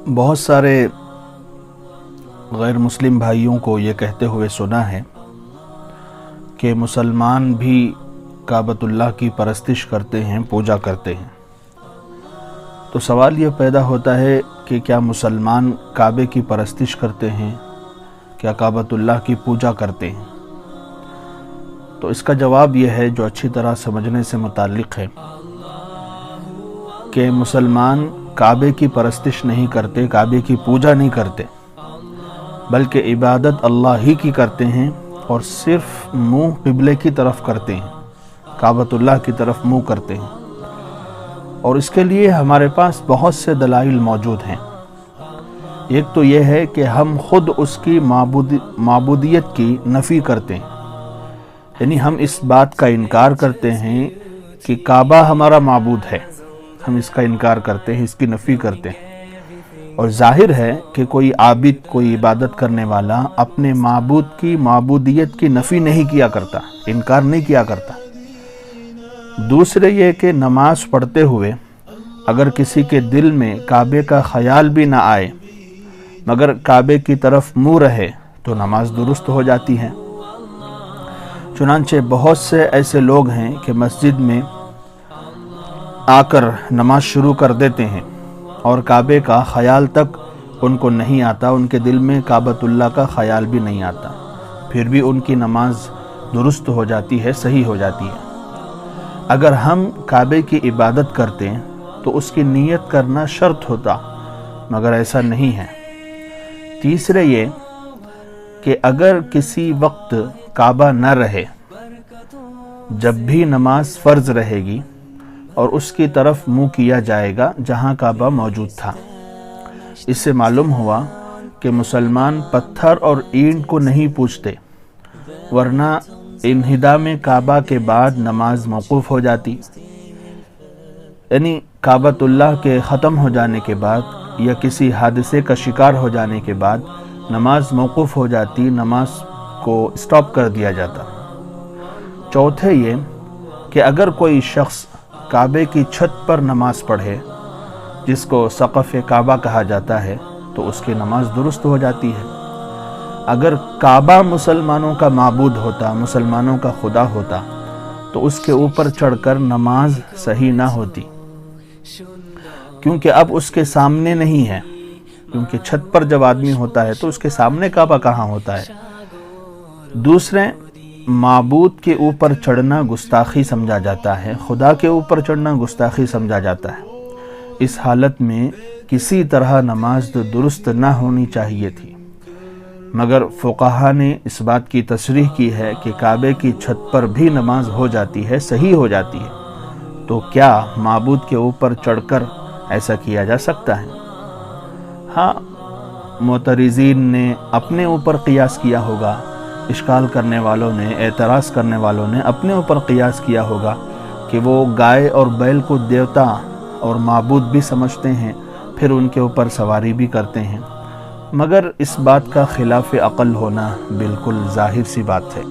बहुत सारे गैर मुस्लिम भाइयों को ये कहते हुए सुना है कि मुसलमान भी काबतुल्लाह की परस्तिश करते हैं, पूजा करते हैं। तो सवाल ये पैदा होता है कि क्या मुसलमान काबे की परस्तिश करते हैं, क्या काबतुल्लाह की पूजा करते हैं? तो इसका जवाब यह है, जो अच्छी तरह समझने से मुताल्लिक़ है, कि मुसलमान काबे की परस्तिश नहीं करते, काबे की पूजा नहीं करते, बल्कि इबादत अल्लाह ही की करते हैं और सिर्फ मुँह क़िबले की तरफ करते हैं, काबतुल्लाह की तरफ मुँह करते हैं। और इसके लिए हमारे पास बहुत से दलाइल मौजूद हैं। एक तो यह है कि हम खुद उसकी माबूदियत की नफ़ी करते हैं, यानी हम इस बात का इनकार करते हैं कि काबा हमारा माबूद है, हम इसका इनकार करते हैं, इसकी नफ़ी करते हैं। और ज़ाहिर है कि कोई आबिद, कोई इबादत करने वाला अपने माबूद की माबूदियत की नफ़ी नहीं किया करता, इनकार नहीं किया करता। दूसरे ये कि नमाज पढ़ते हुए अगर किसी के दिल में काबे का ख़याल भी ना आए मगर काबे की तरफ मुँह रहे तो नमाज दुरुस्त हो जाती है। चुनांचे बहुत से ऐसे लोग हैं कि मस्जिद में आकर नमाज शुरू कर देते हैं और काबे का ख़याल तक उनको नहीं आता, उनके दिल में काबतुल्लाह का ख़याल भी नहीं आता, फिर भी उनकी नमाज दुरुस्त हो जाती है, सही हो जाती है। अगर हम काबे की इबादत करते हैं तो उसकी नीयत करना शर्त होता, मगर ऐसा नहीं है। तीसरे ये कि अगर किसी वक्त काबा न रहे, जब भी नमाज फ़र्ज़ रहेगी और उसकी तरफ मुँह किया जाएगा जहाँ काबा मौजूद था। इससे मालूम हुआ कि मुसलमान पत्थर और ईंट को नहीं पूजते, वरना इन्हिदा में काबा के बाद नमाज मौकूफ़ हो जाती, यानी काबतुल्लाह के ख़त्म हो जाने के बाद या किसी हादसे का शिकार हो जाने के बाद नमाज मौकूफ़ हो जाती, नमाज को स्टॉप कर दिया जाता। चौथे ये कि अगर कोई शख्स काबे की छत पर नमाज पढ़े, जिसको सक़फ़ काबा कहा जाता है, तो उसकी नमाज दुरुस्त हो जाती है। अगर काबा मुसलमानों का माबूद होता, मुसलमानों का खुदा होता, तो उसके ऊपर चढ़कर नमाज सही ना होती, क्योंकि अब उसके सामने नहीं है। क्योंकि छत पर जब आदमी होता है तो उसके सामने काबा कहाँ होता है। दूसरे, माबूद के ऊपर चढ़ना गुस्ताखी समझा जाता है, खुदा के ऊपर चढ़ना गुस्ताखी समझा जाता है। इस हालत में किसी तरह नमाज तो दुरुस्त ना होनी चाहिए थी, मगर फ़ुक़हा ने इस बात की तशरीह की है कि काबे की छत पर भी नमाज हो जाती है, सही हो जाती है। तो क्या माबूद के ऊपर चढ़कर ऐसा किया जा सकता है? हाँ, मुतरिज़ीन ने अपने ऊपर क़ियास किया होगा, इश्काल करने वालों ने, एतराज़ करने वालों ने अपने ऊपर क़ियास किया होगा कि वो गाय और बैल को देवता और माबूद भी समझते हैं, फिर उनके ऊपर सवारी भी करते हैं। मगर इस बात का खिलाफ अक़ल होना बिल्कुल ज़ाहिर सी बात है।